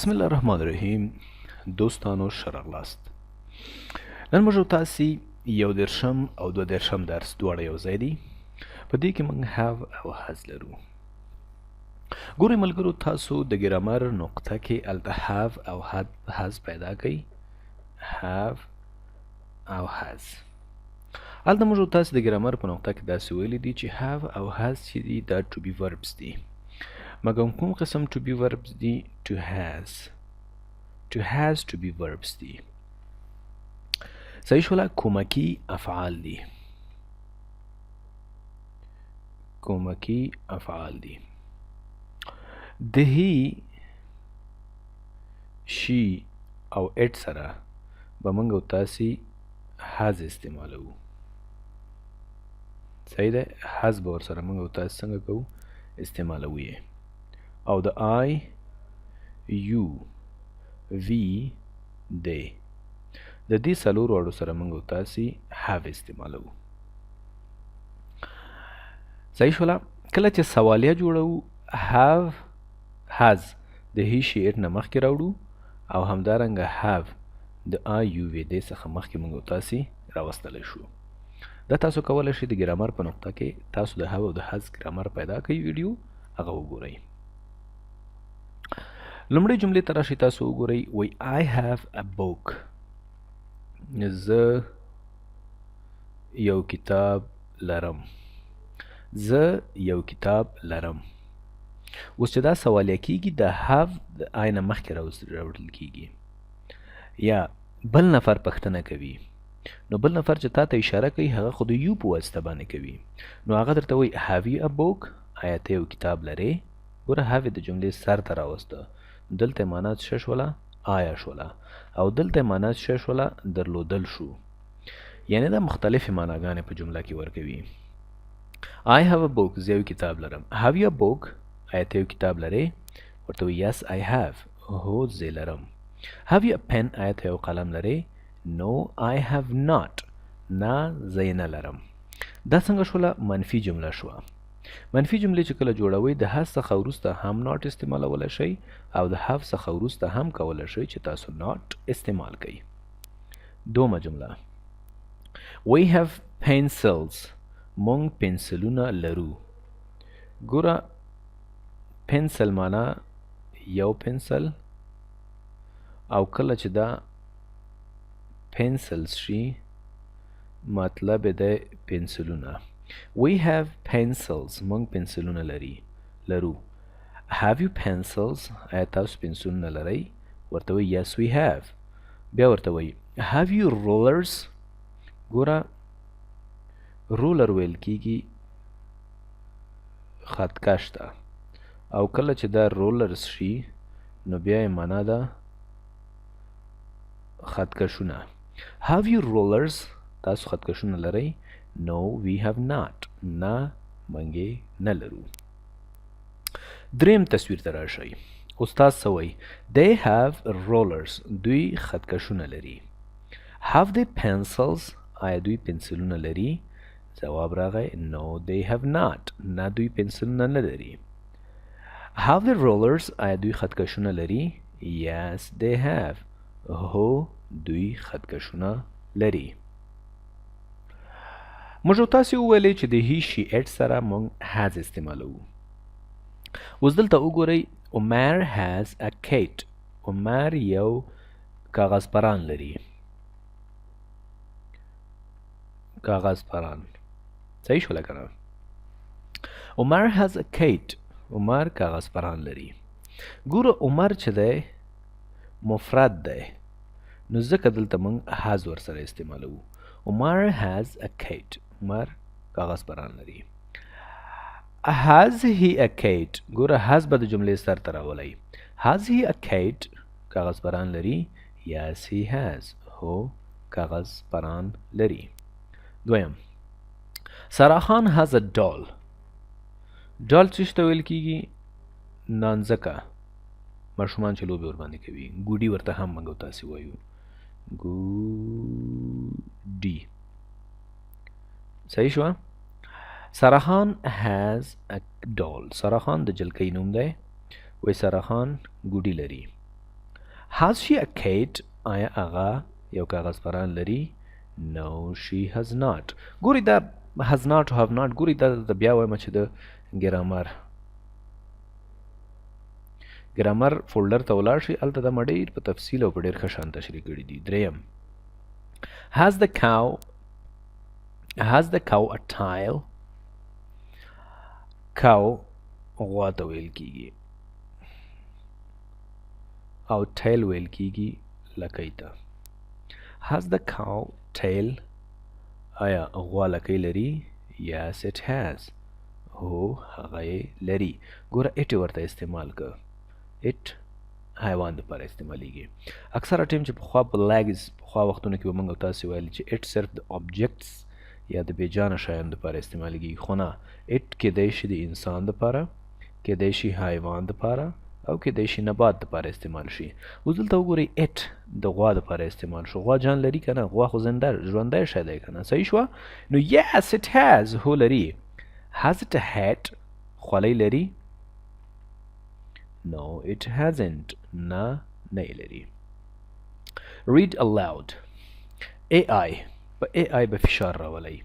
بسم الله الرحمن الرحیم. دوستانو ښه راغلاست. نن موږ تاسې یو دېرشم او دوه دېرشم درس دواړه یو ځای دي. په دې کې موږ have او has لرو. ګورئ ملګرو، تاسو د ګرامر نقطه کې هلته have او has پیدا کړئ. have او has. هلته موږ تاسې د ګرامر په نقطه کې داسې ویلي دي چې have او has چې دي دا to be verbs دي. مګر کوم قسم to be verbs دي؟ to has to be verbs دي. صحیح شوله؟ کمکی افعال دي. کمکی افعال دي. د هی شي او اټ سره به موږ او تاسې has استعمالوو. صحیح ده؟ has به ورسره موږ او تاسې څنګه کوو؟ استعمالوو یې. او د I you we they د دې څلورو اړو سره موږ او تاسې have استعمالوو. صحیح شوله؟ کله چې سوالیه جوړوو have has د هی شي اټ نه مخکې راوړو او همدارنګه have د I you we they څخه مخکې موږ او تاسې راوستلی شو. دا تاسو کولی شئ د ګرامر په نقطه کې تاسو د have او د has ګرامر پیدا کوئ ویډیو هغه وګورئ. لمړی جملې ته راشئ، تاسو وګورئ. وایي I have a book. زه یو کتاب لرم. زه یو کتاب لرم. اوس چې دا سوالیه کیږي د have د I نه مخکې راوړل کیږي. یا بل نفر پوښتنه کوي، نو بل نفر چې تا ته اشاره کوي هغه خو د یو په واسطه باندې کوي، نو هغه درته وایي have you a book؟ آیا ته یو کتاب لرې؟ ګوره have د جملې سر ته راوسته. دلته معنا څه شوله؟ آیا شوله. او دلته معنا څه شوله؟ درلودل شو. یعنی دا مختلفې معناګانې په جمله کې ورکوي. I have a book. زه یو کتاب لرم. have you a book؟ آیا ته یو کتاب لرې؟ ورته وایي yes I have. هو زه لرم. have you a pen؟ آیا ته یو قلم لرې؟ no I have not. نه زه یې نه لرم. دا څنګه شوله؟ منفي جمله شوه. منفي جملې چې کله جوړوئ د has څخه وروسته هم not استعمالولی شئ او د have څخه وروسته هم کولی شئ چې تاسو not استعمال کړئ. دومه جمله We have pencils. مونږ پنسلونه لرو. ګوره پنسل معنا یو پنسل، او کله چې دا pencils شي مطلب دی پنسلونه. We have pencils. مونږ پنسلونه لرو. Have you pencils؟ آیا تاسو پنسلونه لرئ؟ ورته وایي yes we have. بیا ورته وایي have you rulers؟ ګوره رولر ویل کیږي خطکش ته، او کله چې دا رولرز شي نو بیا یې معنا ده خطکشونه. Have you rulers؟ تاسو خطکشونه لرئ؟ No we have not. نه موږ یې نه لرو. دریم تصویر ته راشئ. استاد څه وایي؟ They have rulers. دوی خطکشونه لري. Have they pencils؟ آیا دوی پنسلونه لري؟ ځواب راغی No they have not. نه دوی پنسلونه نه لري. Have they rulers؟ آیا دوی خطکشونه لري؟ Yes they have. هو دوی خطکشونه لري. موږ تاسې وویلې چې د هی شي اټ سره موږ has استعمالوو. اوس دلته وګورئ عمر has a cat. عمر یو کاغذ پران لري. کاغذ پران صحیح شوله که نه؟ عمر has a cat. عمر کاغذ پران لري. ګوره عمر چې دی مفرد دی، نو ځکه دلته موږ has ورسره استعمالوو. عمر has a cat. عمر کاغذ پران لري. Has he a cat؟ ګوره has به د جملې سر ته راولئ. Has he a cat؟ کاغذ پران لري. Yes he has. هو کاغذ پران لري. دویم سراخان has a doll. doll څه ته ویل کیږي؟ نانځکه. ماشومان چې لوبې ورباندې کوي. ګوډي ورته هم موږ تاسې وایو. ګوډي. صحیح شوه؟ سراخان has a doll. سراخان د جلکۍ نوم دی. وایي سراخان ګوډي لري. has she a cat آیا هغه یو کاغذ پران لري no she has not ګوري دا has not او have not ګوري دا د بیا وایم چې د ګرامر فولډر ته ولاړ شي هلته دا ما ډېر په تفصیل او په ډېر ښه شان تشریح کړي دي دریم has the cow a tail cow غوا ته ویل کیږي او tail ویل کیږي لکۍ ته has the cow tail آیا غوا لکۍ لري yes it has هو هغه یې لري ګوره it ورته استعمال که it حیوان دپاره استعمالیږي اکثره ټیم چې پخوا په لاګز پخوا وختونو کې به موږ او تاسې ویل چې it صرف د objects یا د بېجانه شیانو دپاره استعمالیږي خو نه it کیدی شي د انسان دپاره کیدی شي حیوان دپاره او کیدی شي نبات دپاره استعمال شي اوس دلته وګورئ it د غوا دپاره استعمال شو غوا جان لري که نه غوا خو ژوندی شی دی که نه صحیح شوه نو yes it has هو لري has it a hat خولۍ لري no it hasn't نه نه یې لري read aloud AI په AI به فشار راولئ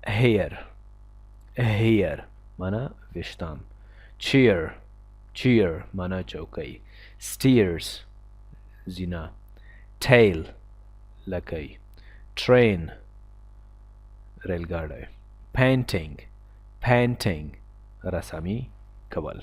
hair معنا ویښتان chair معنا چوکۍ stairs زینه tail لکۍ train ریلګاډی painting رسامي کول